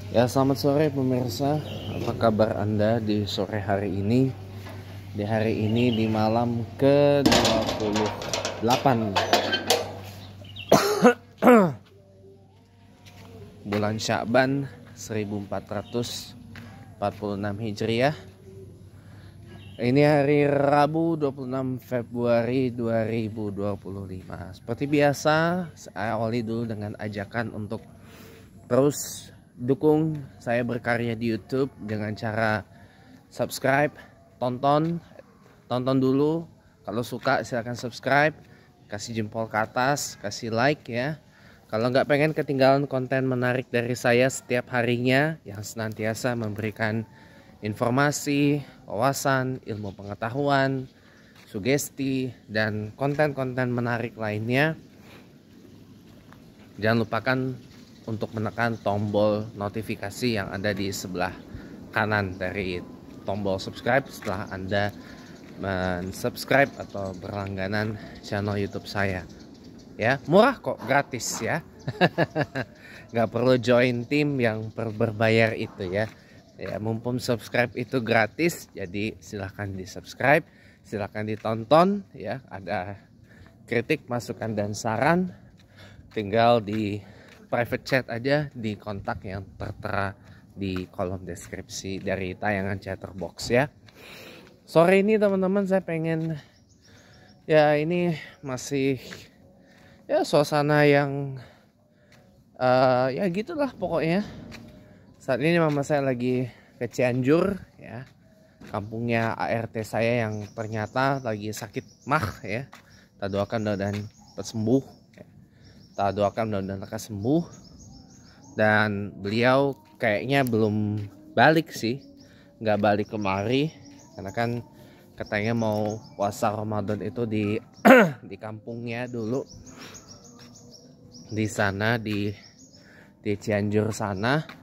Ya, selamat sore pemirsa. Apa kabar Anda di sore hari ini? Di hari ini di malam ke-28 bulan Sya'ban 1446 Hijriah. Ini hari Rabu 26 Februari 2025. Seperti biasa, saya awali dulu dengan ajakan untuk terus dukung saya berkarya di YouTube dengan cara subscribe, tonton dulu. Kalau suka silahkan subscribe, kasih jempol ke atas, kasih like ya. Kalau nggak pengen ketinggalan konten menarik dari saya setiap harinya yang senantiasa memberikan informasi, wawasan, ilmu pengetahuan, sugesti, dan konten-konten menarik lainnya, jangan lupakan untuk menekan tombol notifikasi yang ada di sebelah kanan dari tombol subscribe setelah Anda mensubscribe atau berlangganan channel YouTube saya. Ya, murah kok, gratis ya. Nggak perlu join tim yang berbayar itu ya. Ya, mumpung subscribe itu gratis, jadi silahkan di subscribe, silahkan ditonton ya. Ada kritik, masukan, dan saran, tinggal di private chat aja di kontak yang tertera di kolom deskripsi dari tayangan Chatterbox ya. Sore ini teman-teman saya pengen ya, ini masih ya suasana yang ya gitulah pokoknya. Saat ini mama saya lagi ke Cianjur ya, kampungnya ART saya yang ternyata lagi sakit mah ya. Kita doakan mudah-mudahan sembuh ya. Kita doakan mudah-mudahan lekas sembuh. Dan beliau kayaknya belum balik sih, nggak balik kemari karena kan katanya mau puasa Ramadan itu di di kampungnya dulu, di sana di Cianjur sana.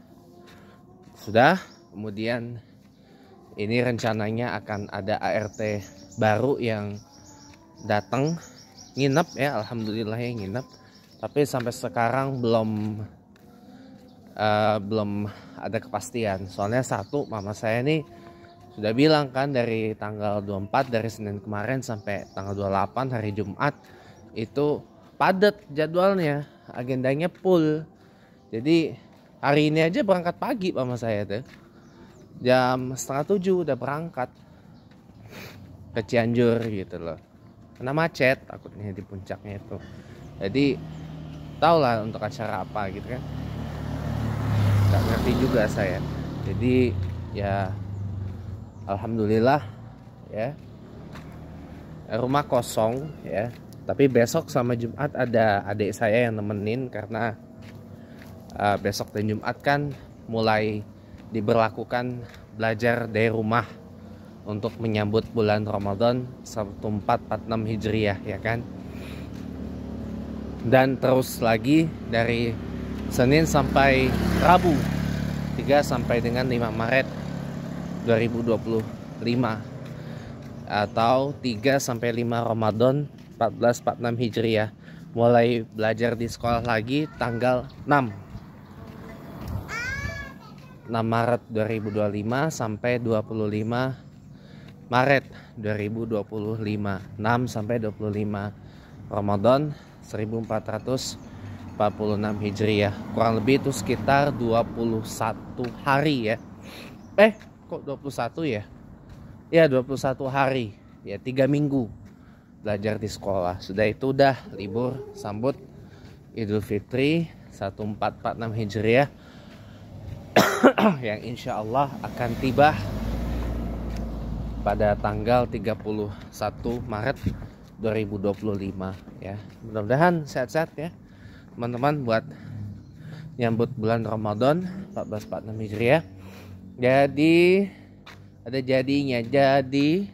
Sudah, kemudian ini rencananya akan ada ART baru yang datang nginep ya, alhamdulillah ya nginep. Tapi sampai sekarang belum ada kepastian. Soalnya satu, mama saya nih sudah bilang kan dari tanggal 24, dari Senin kemarin sampai tanggal 28 hari Jumat itu padat jadwalnya, agendanya full. Jadi hari ini aja berangkat pagi mama saya tuh. Jam 6:30 udah berangkat ke Cianjur gitu loh. Karena macet takutnya di puncaknya itu. Jadi tau lah untuk acara apa gitu kan. Gak ngerti juga saya. Jadi ya alhamdulillah ya, rumah kosong ya. Tapi besok sama Jumat ada adik saya yang nemenin karena besok dan Jumat kan mulai diberlakukan belajar dari rumah untuk menyambut bulan Ramadan 1446 Hijriah ya kan. Dan terus lagi dari Senin sampai Rabu 3 sampai dengan 5 Maret 2025 atau 3 sampai 5 Ramadan 1446 Hijriah. Mulai belajar di sekolah lagi tanggal 6 Maret 2025 sampai 25 Maret 2025. 6 sampai 25 Ramadan 1446 Hijriah. Kurang lebih itu sekitar 21 hari ya. Kok 21 ya? Ya 21 hari. Ya 3 minggu belajar di sekolah. Sudah itu udah libur sambut Idul Fitri 1446 Hijriah yang insya Allah akan tiba pada tanggal 31 Maret 2025 ya. Mudah-mudahan sehat-sehat ya teman-teman buat nyambut bulan Ramadan 1446 Hijriah. Jadi ada jadinya, jadi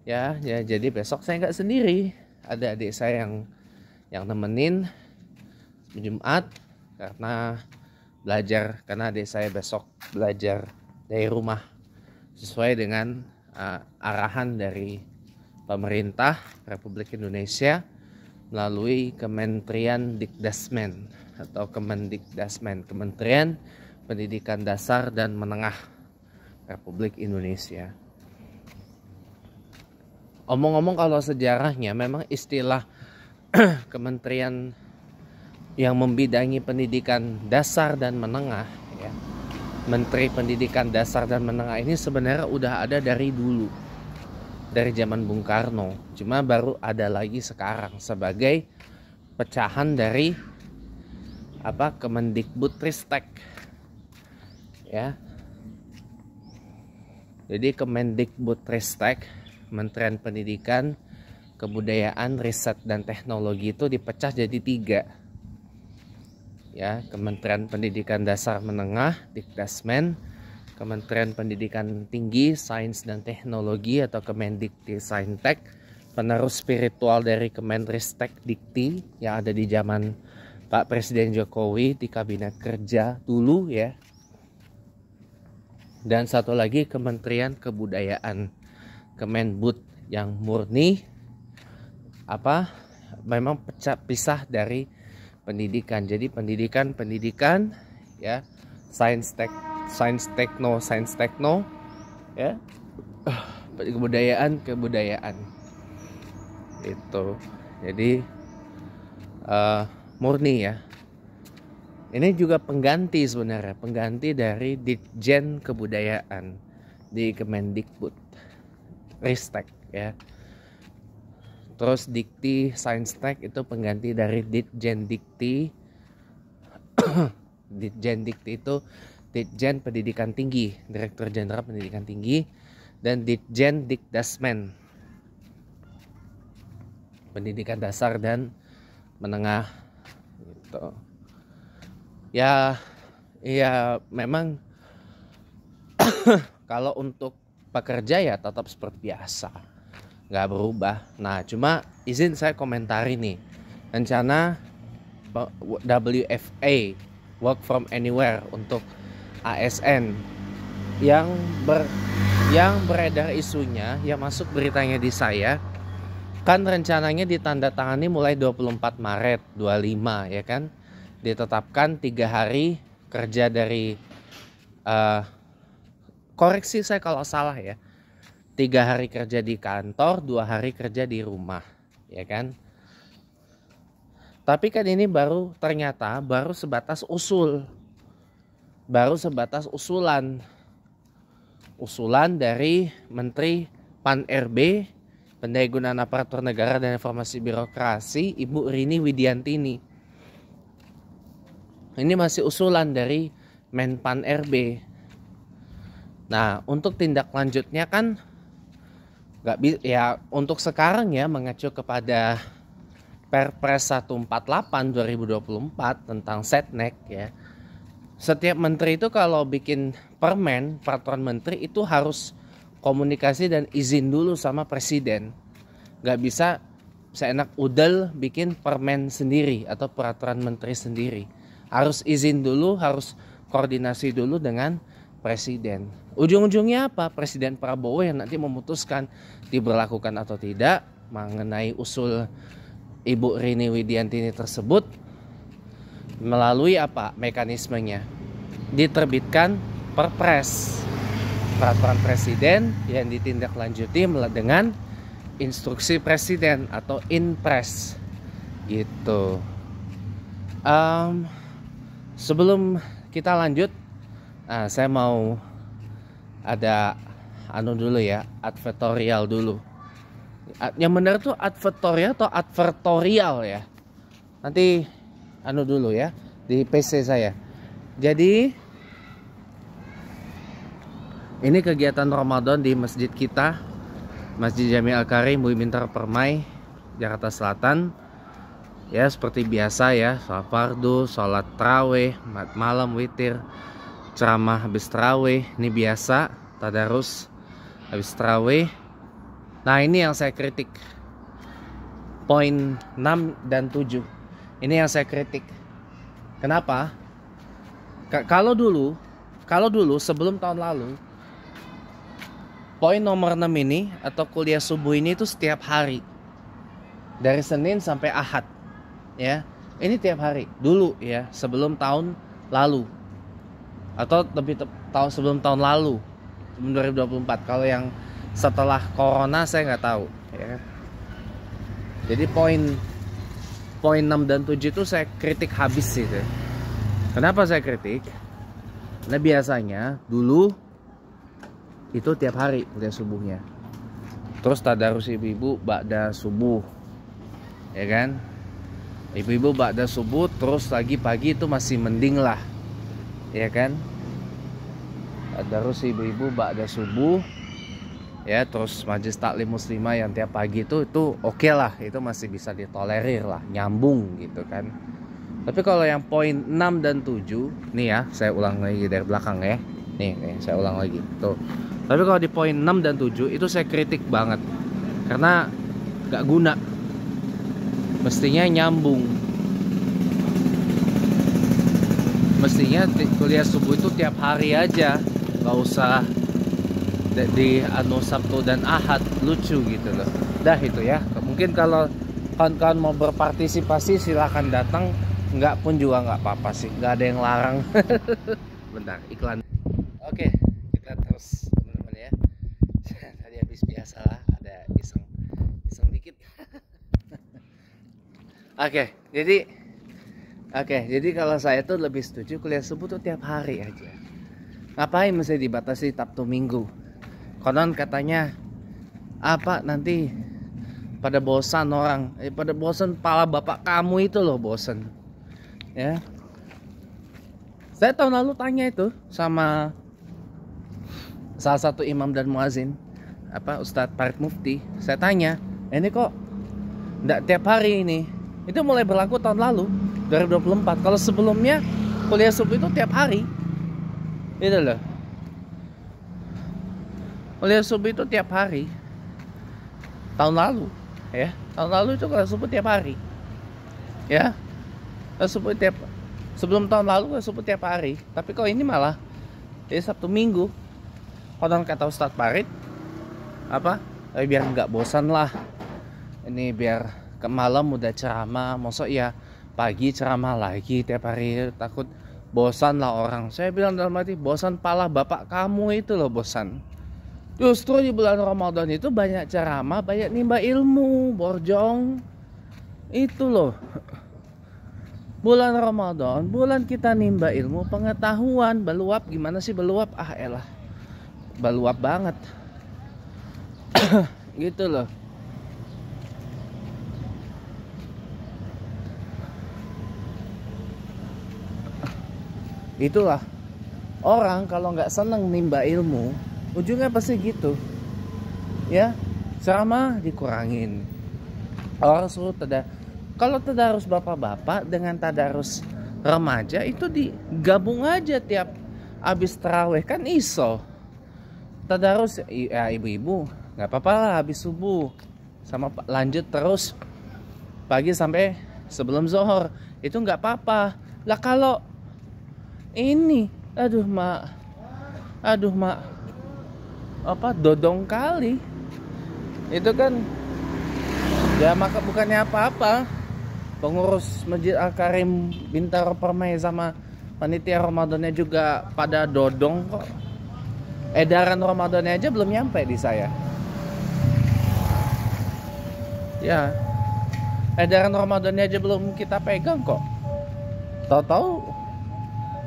ya jadi besok saya nggak sendiri, ada adik saya yang nemenin Jumat karena adik saya besok belajar dari rumah sesuai dengan arahan dari pemerintah Republik Indonesia melalui Kementerian Dikdasmen atau Kemendikdasmen, Kementerian pendidikan dasar dan menengah Republik Indonesia. Omong-omong kalau sejarahnya memang istilah kementerian yang membidangi pendidikan dasar dan menengah ya, Menteri Pendidikan Dasar dan Menengah ini sebenarnya udah ada dari dulu, dari zaman Bung Karno, cuma baru ada lagi sekarang sebagai pecahan dari Kemendikbudristek ya. Jadi Kemendikbudristek, Kementerian Pendidikan, Kebudayaan, Riset dan Teknologi itu dipecah jadi 3 ya. Kementerian Pendidikan Dasar Menengah, Dikdasmen, Kementerian Pendidikan Tinggi, Sains dan Teknologi atau Kemendikti-Saintek, penerus spiritual dari Kemenristek Dikti yang ada di zaman Pak Presiden Jokowi di Kabinet Kerja dulu ya. Dan satu lagi Kementerian Kebudayaan, Kemenbud, yang murni memang pisah dari pendidikan. Jadi pendidikan ya, sains tekno ya, kebudayaan itu. Jadi murni ya. Ini juga pengganti sebenarnya, pengganti dari Ditjen Kebudayaan di Kemendikbud Ristek ya. Terus Dikti Saintek itu pengganti dari Ditjen Dikti. Ditjen Dikti itu Ditjen Pendidikan Tinggi, Direktur Jenderal Pendidikan Tinggi, dan Ditjen Dikdasmen, Pendidikan Dasar dan Menengah gitu. Ya memang kalau untuk pekerja ya tetap seperti biasa, nggak berubah. Nah cuma izin saya komentari nih rencana WFA, Work from Anywhere, untuk ASN yang beredar isunya, yang masuk beritanya di saya, kan rencananya ditandatangani mulai 24 Maret 25 ya kan. Ditetapkan 3 hari kerja dari koreksi saya kalau salah ya, 3 hari kerja di kantor, 2 hari kerja di rumah ya kan. Tapi kan ini ternyata baru sebatas usulan dari Menteri Pan-RB, Pendayagunaan Aparatur Negara dan Informasi Birokrasi, Ibu Rini Widiantini. Ini masih usulan dari Menpan RB. Nah, untuk tindak lanjutnya kan nggak bisa ya, untuk sekarang ya mengacu kepada Perpres 148 2024 tentang Setnek ya. Setiap menteri itu kalau bikin peraturan menteri itu harus komunikasi dan izin dulu sama presiden. Nggak bisa seenak udel bikin permen sendiri atau peraturan menteri sendiri. Harus izin dulu, harus koordinasi dulu dengan presiden. Ujung-ujungnya apa? Presiden Prabowo yang nanti memutuskan diberlakukan atau tidak mengenai usul Ibu Rini Widiantini tersebut. Melalui mekanismenya? Diterbitkan Perpres, peraturan presiden yang ditindaklanjuti dengan instruksi presiden atau Inpres gitu. Sebelum kita lanjut, saya mau ada dulu ya, advertorial dulu. Yang benar tuh advertorial atau advertorial ya. Nanti dulu ya di PC saya. Jadi ini kegiatan Ramadan di masjid kita, Masjid Jami Al-Karim Bumi Bintang Permai, Jakarta Selatan. Ya seperti biasa ya, sholat fardu, sholat tarawih, malam witir, ceramah habis tarawih. Ini biasa, tadarus habis tarawih. Nah ini yang saya kritik, poin 6 dan 7. Ini yang saya kritik. Kenapa? Kalau dulu sebelum tahun lalu, poin nomor 6 ini atau kuliah subuh ini itu setiap hari, dari Senin sampai Ahad ya. Ini tiap hari dulu ya, sebelum tahun lalu. atau tahun sebelum tahun lalu, sebelum 2024. Kalau yang setelah corona saya nggak tahu ya. Jadi poin 6 dan 7 itu saya kritik habis itu. Kenapa saya kritik? Karena biasanya dulu itu tiap hari kuliah subuhnya. Terus tadarus ibu-ibu ba'da subuh. Ya kan? Ibu-ibu ba'da subuh, terus lagi pagi itu masih mending lah. Ya kan? Tadarus ibu-ibu ba'da subuh. Ya, terus majelis taklim muslimah yang tiap pagi itu oke lah, itu masih bisa ditolerir lah, nyambung gitu kan. Tapi kalau yang poin 6 dan 7, nih ya, saya ulang lagi dari belakang ya. Nih, saya ulang lagi. Tuh. Tapi kalau di poin 6 dan 7 itu saya kritik banget. Karena gak guna. Mestinya nyambung. Mestinya kuliah subuh itu tiap hari aja, gak usah di Sabtu dan Ahad. Lucu gitu loh. Dah itu ya. Mungkin kalau kawan-kawan mau berpartisipasi silahkan datang. Enggak pun juga nggak apa-apa sih, nggak ada yang larang. Bentar, iklan. Oke, kita terus teman-teman ya. Tadi habis biasa lah, ada iseng dikit. Jadi kalau saya tuh lebih setuju kuliah subuh tuh tiap hari aja. Ngapain mesti dibatasi Sabtu Minggu? Konon katanya apa nanti pada bosan orang, pada bosan pala bapak kamu itu loh bosan. Ya, saya tahun lalu tanya itu sama salah satu imam dan muazin, Ustadz Farid Mufti. Saya tanya, ini kok nggak tiap hari ini? Itu mulai berlaku tahun lalu 2024. Kalau sebelumnya kuliah subuh itu tiap hari, itu loh. Kuliah subuh itu tiap hari tahun lalu, ya. Tahun lalu itu kuliah subuh tiap hari, ya. Sebelum tahun lalu subuh tiap hari. Tapi kalau ini malah Sabtu Minggu. Konon kata Ustadz Farid biar nggak bosan lah, ini biar ke malam udah ceramah, maksud ya pagi ceramah lagi tiap hari, takut bosan lah orang. Saya bilang dalam hati, bosan pala bapak kamu itu loh bosan. Justru di bulan Ramadan itu banyak ceramah, banyak nimba ilmu, borjong. Itu loh. Bulan Ramadan, bulan kita nimba ilmu, pengetahuan, beluap. Gimana sih beluap? Elah, beluap banget. Gitu loh. Itulah orang kalau nggak seneng nimba ilmu, ujungnya pasti gitu. Ya, ceramah dikurangin. Orang suruh kalau tadarus bapak-bapak dengan tadarus remaja itu digabung aja tiap habis tarawih kan iso. Tadarus ya ibu-ibu nggak apa-apa lah habis subuh sama lanjut terus pagi sampai sebelum zuhur itu nggak apa-apa. Lah kalau ini aduh mak dodong kali itu kan ya, maka bukannya apa-apa. Pengurus Masjid Al-Karim Bintaro Permai sama panitia Ramadannya juga pada dodong kok. Edaran Ramadannya aja belum nyampe di saya. Ya, edaran Ramadannya aja belum kita pegang kok. Tahu-tahu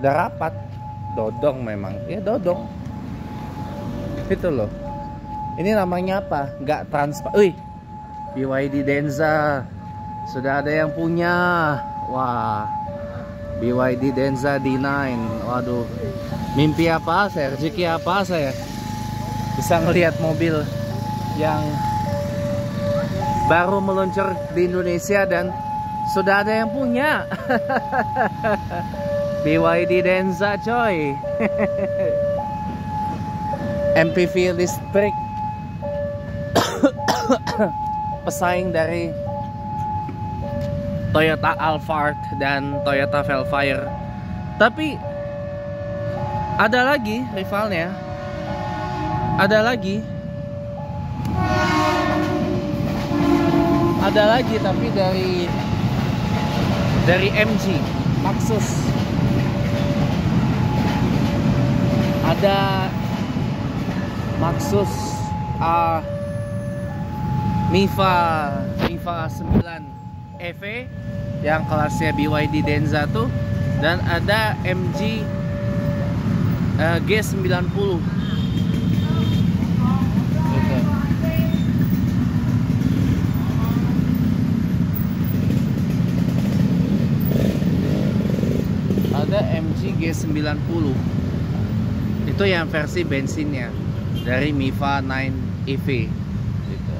udah rapat. Dodong memang, ya dodong. Itu loh. Ini namanya apa? Nggak transparan. Wih, BYD Denza sudah ada yang punya. Wah, BYD Denza D9. Waduh, mimpi apa saya, rezeki apa saya bisa ngelihat mobil yang baru meluncur di Indonesia dan sudah ada yang punya. BYD Denza coy. MPV listrik. Pesaing dari Toyota Alphard dan Toyota Velfire. Tapi ada lagi rivalnya. Ada lagi tapi dari MG Maxus. ada Maxus Mifa 9 EV yang kelasnya BYD Denza tuh, dan ada MG G90 gitu. Ada MG G90 itu yang versi bensinnya dari Mifa 9 EV gitu.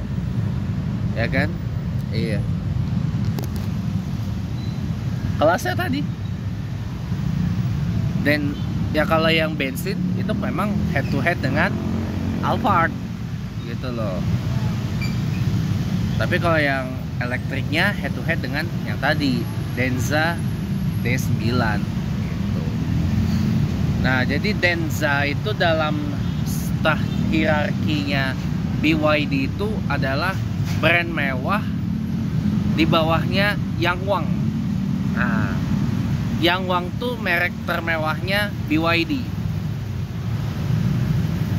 Ya kan? Iya. Kelasnya tadi. Dan ya kalau yang bensin itu memang head to head dengan Alphard gitu loh. Tapi kalau yang elektriknya head to head dengan yang tadi Denza D9 gitu. Nah, jadi Denza itu dalam hierarkinya BYD itu adalah brand mewah, di bawahnya Yangwang. Nah, Yangwang tuh merek termewahnya BYD.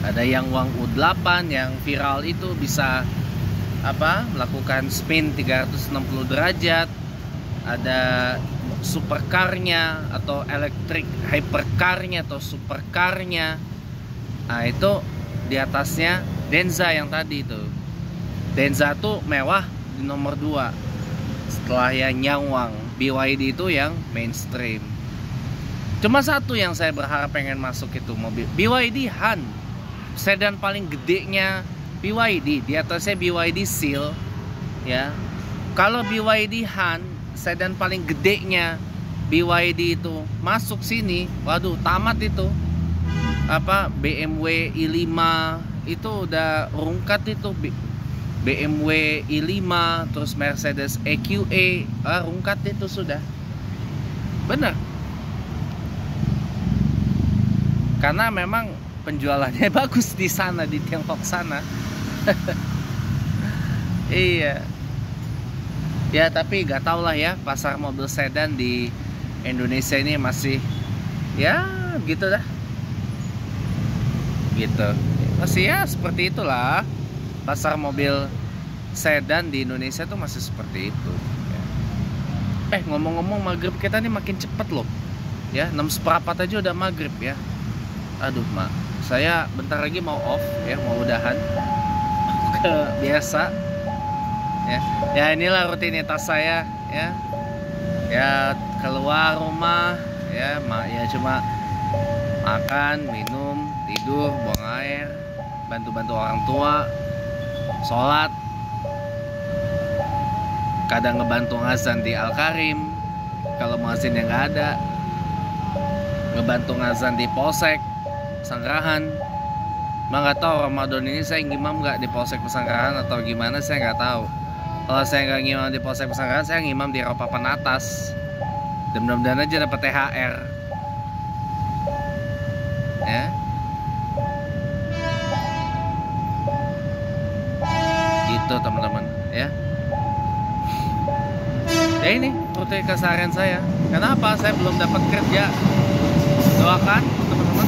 Ada Yangwang U8 yang viral itu bisa melakukan spin 360 derajat. Ada supercarnya atau electric hypercarnya atau supercarnya. Nah, itu di atasnya Denza yang tadi itu. Denza tuh mewah di nomor 2 setelah yang Yangwang. BYD itu yang mainstream. Cuma satu yang saya berharap pengen masuk itu mobil BYD Han, sedan paling gedenya BYD, di atasnya BYD Seal ya. Kalau BYD Han, sedan paling gedenya BYD itu masuk sini, waduh tamat itu. BMW i5 itu udah rungkat itu. BMW i5, terus Mercedes EQE, rungkat itu sudah. Bener. Karena memang penjualannya bagus di sana, di Tiongkok sana. Iya. Ya, tapi gak tau lah ya, pasar mobil sedan di Indonesia ini masih ya gitu dah. Gitu. Masih ya seperti itulah. Pasar mobil sedan di Indonesia tuh masih seperti itu ya. Ngomong-ngomong, maghrib kita nih makin cepet loh ya, 6:15 aja udah maghrib ya. Aduh mak, saya bentar lagi mau off ya, mau udahan ke biasa ya. Ya inilah rutinitas saya ya. Ya keluar rumah ya, cuma makan, minum, tidur, buang air, bantu-bantu orang tua, sholat, kadang ngebantu ngazan di Al-Karim kalau muazzinnya nggak ada, ngebantu ngazan di Polsek Pesanggerahan. Nggak tahu Ramadan ini saya ngimam nggak di Polsek Pesanggerahan atau gimana, saya nggak tahu. Kalau saya nggak ngimam di Polsek Pesanggerahan, saya ngimam di Ropapan Atas. Dan mudah-mudahan aja dapat THR ya. Gitu teman-teman ya. Ya ini rute keseharian saya. Kenapa saya belum dapat kerja? Doakan teman-teman.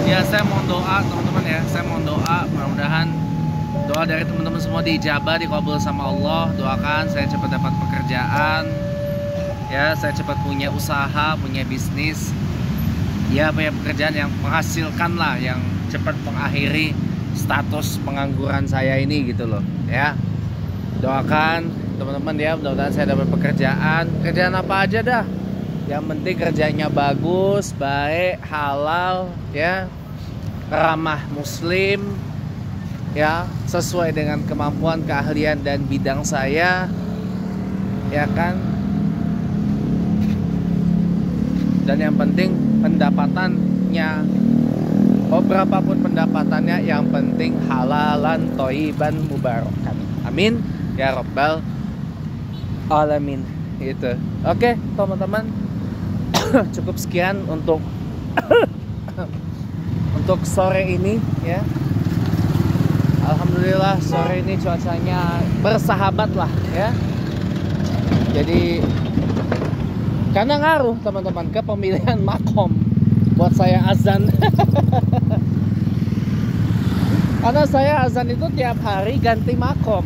Ya saya mohon doa teman-teman ya. Saya mohon doa, mudah-mudahan doa dari teman-teman semua diijabah, dikabul sama Allah. Doakan saya cepat dapat pekerjaan. Ya, saya cepat punya usaha, punya bisnis. Ya, punya pekerjaan yang menghasilkan lah, yang cepat mengakhiri status pengangguran saya ini gitu loh ya. Doakan teman-teman ya, mudah-mudahan saya dapat pekerjaan. Kerjaan apa aja dah, yang penting kerjanya bagus, baik, halal ya, ramah muslim ya, sesuai dengan kemampuan, keahlian dan bidang saya ya kan. Dan yang penting pendapatannya, berapapun pendapatannya, yang penting halalan thayyiban mubarakan. Amin ya rabbal alamin. Gitu. Oke teman-teman, cukup sekian untuk untuk sore ini ya. Alhamdulillah sore ini cuacanya bersahabat lah ya. Jadi karena ngaruh teman-teman ke pemilihan makom buat saya azan. Karena saya azan itu tiap hari ganti makom,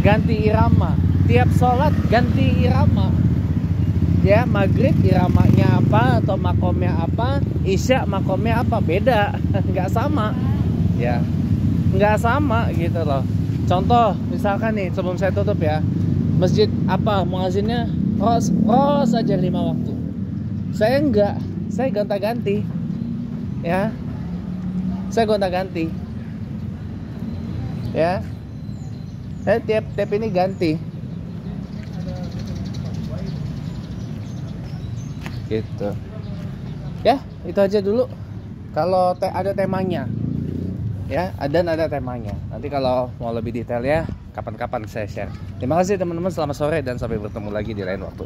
ganti irama, tiap sholat ganti irama. Ya, maghrib iramanya apa atau makomnya apa, isya makomnya apa, beda, nggak sama. Ya, nggak sama gitu loh. Contoh, misalkan nih sebelum saya tutup ya, masjid apa muazinnya ros aja 5 waktu. Saya enggak, saya gonta-ganti. Ya, saya gonta-ganti. Ya, saya tiap ini ganti. Gitu ya, itu aja dulu. Kalau ada temanya ya, ada temanya. Nanti kalau mau lebih detail ya kapan-kapan saya share. Terima kasih teman-teman, selamat sore dan sampai bertemu lagi di lain waktu.